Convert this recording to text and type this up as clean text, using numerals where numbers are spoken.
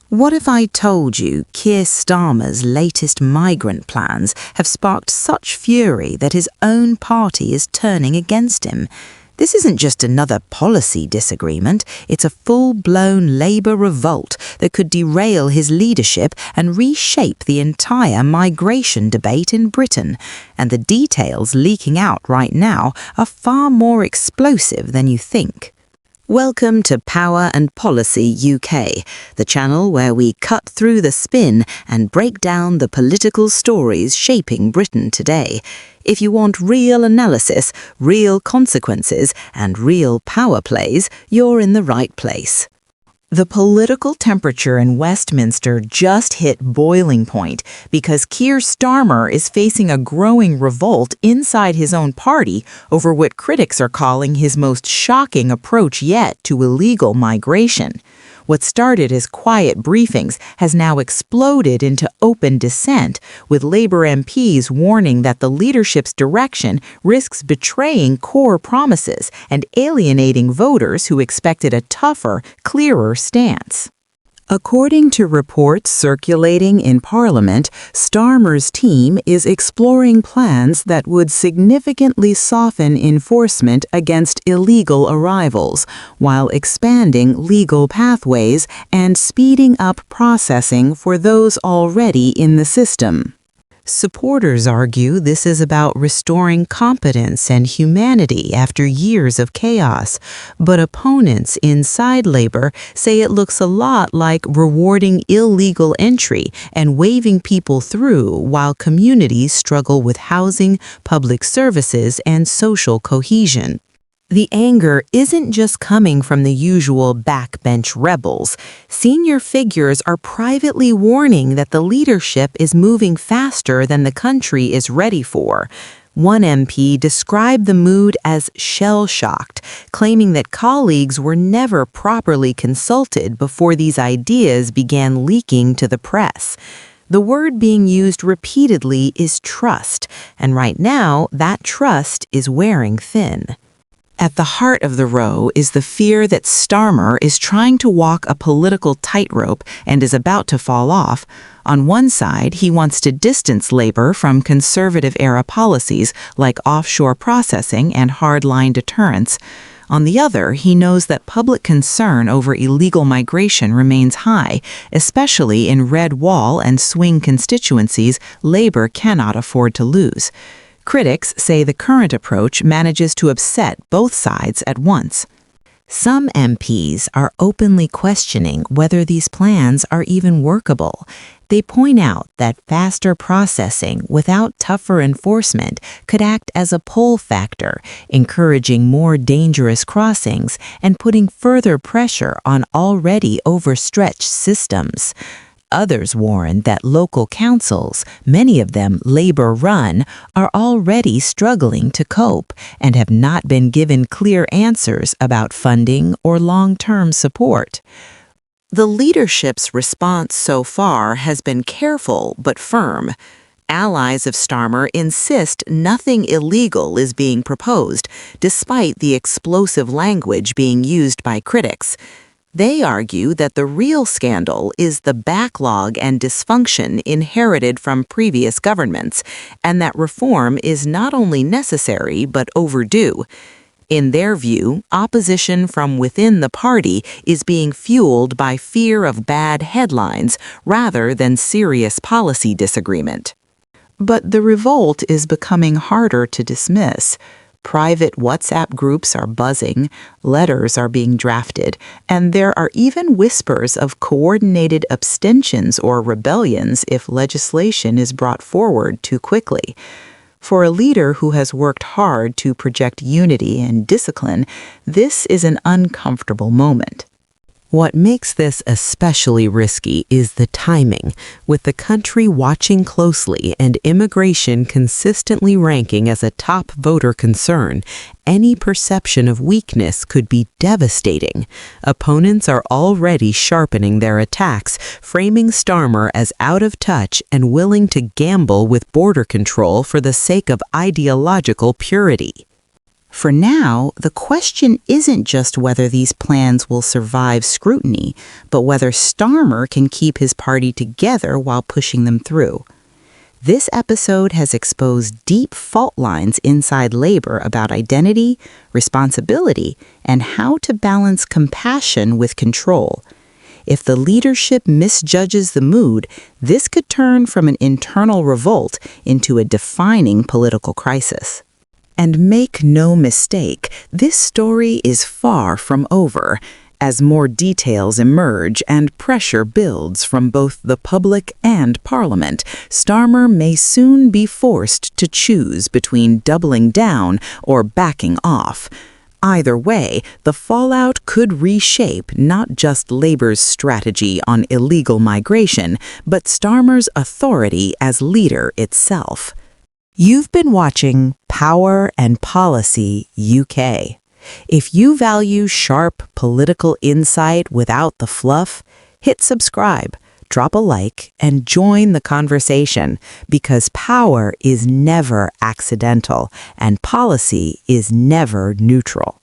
What if I told you Keir Starmer's latest migrant plans have sparked such fury that his own party is turning against him? This isn't just another policy disagreement, it's a full-blown Labour revolt that could derail his leadership and reshape the entire migration debate in Britain. And the details leaking out right now are far more explosive than you think. Welcome to Power and Policy UK, the channel where we cut through the spin and break down the political stories shaping Britain today. If you want real analysis, real consequences, and real power plays, you're in the right place. The political temperature in Westminster just hit boiling point because Keir Starmer is facing a growing revolt inside his own party over what critics are calling his most shocking approach yet to illegal migration. What started as quiet briefings has now exploded into open dissent, with Labour MPs warning that the leadership's direction risks betraying core promises and alienating voters who expected a tougher, clearer stance. According to reports circulating in Parliament, Starmer's team is exploring plans that would significantly soften enforcement against illegal arrivals, while expanding legal pathways and speeding up processing for those already in the system. Supporters argue this is about restoring competence and humanity after years of chaos, but opponents inside Labour say it looks a lot like rewarding illegal entry and waving people through while communities struggle with housing, public services, and social cohesion. The anger isn't just coming from the usual backbench rebels. Senior figures are privately warning that the leadership is moving faster than the country is ready for. One MP described the mood as shell-shocked, claiming that colleagues were never properly consulted before these ideas began leaking to the press. The word being used repeatedly is trust, and right now that trust is wearing thin. At the heart of the row is the fear that Starmer is trying to walk a political tightrope and is about to fall off. On one side, he wants to distance Labour from conservative-era policies like offshore processing and hardline deterrence. On the other, he knows that public concern over illegal migration remains high, especially in red wall and swing constituencies Labour cannot afford to lose. Critics say the current approach manages to upset both sides at once. Some MPs are openly questioning whether these plans are even workable. They point out that faster processing without tougher enforcement could act as a pull factor, encouraging more dangerous crossings and putting further pressure on already overstretched systems. Others warn that local councils, many of them Labour-run, are already struggling to cope and have not been given clear answers about funding or long-term support. The leadership's response so far has been careful but firm. Allies of Starmer insist nothing illegal is being proposed, despite the explosive language being used by critics. They argue that the real scandal is the backlog and dysfunction inherited from previous governments, and that reform is not only necessary but overdue. In their view, opposition from within the party is being fueled by fear of bad headlines rather than serious policy disagreement. But the revolt is becoming harder to dismiss. Private WhatsApp groups are buzzing, letters are being drafted, and there are even whispers of coordinated abstentions or rebellions if legislation is brought forward too quickly. For a leader who has worked hard to project unity and discipline, this is an uncomfortable moment. What makes this especially risky is the timing, with the country watching closely and immigration consistently ranking as a top voter concern. Any perception of weakness could be devastating. Opponents are already sharpening their attacks, framing Starmer as out of touch and willing to gamble with border control for the sake of ideological purity. For now, the question isn't just whether these plans will survive scrutiny, but whether Starmer can keep his party together while pushing them through. This episode has exposed deep fault lines inside Labour about identity, responsibility, and how to balance compassion with control. If the leadership misjudges the mood, this could turn from an internal revolt into a defining political crisis. And make no mistake, this story is far from over. As more details emerge and pressure builds from both the public and Parliament, Starmer may soon be forced to choose between doubling down or backing off. Either way, the fallout could reshape not just Labour's strategy on illegal migration, but Starmer's authority as leader itself. You've been watching Power and Policy UK. If you value sharp political insight without the fluff, hit subscribe, drop a like, and join the conversation, because power is never accidental and policy is never neutral.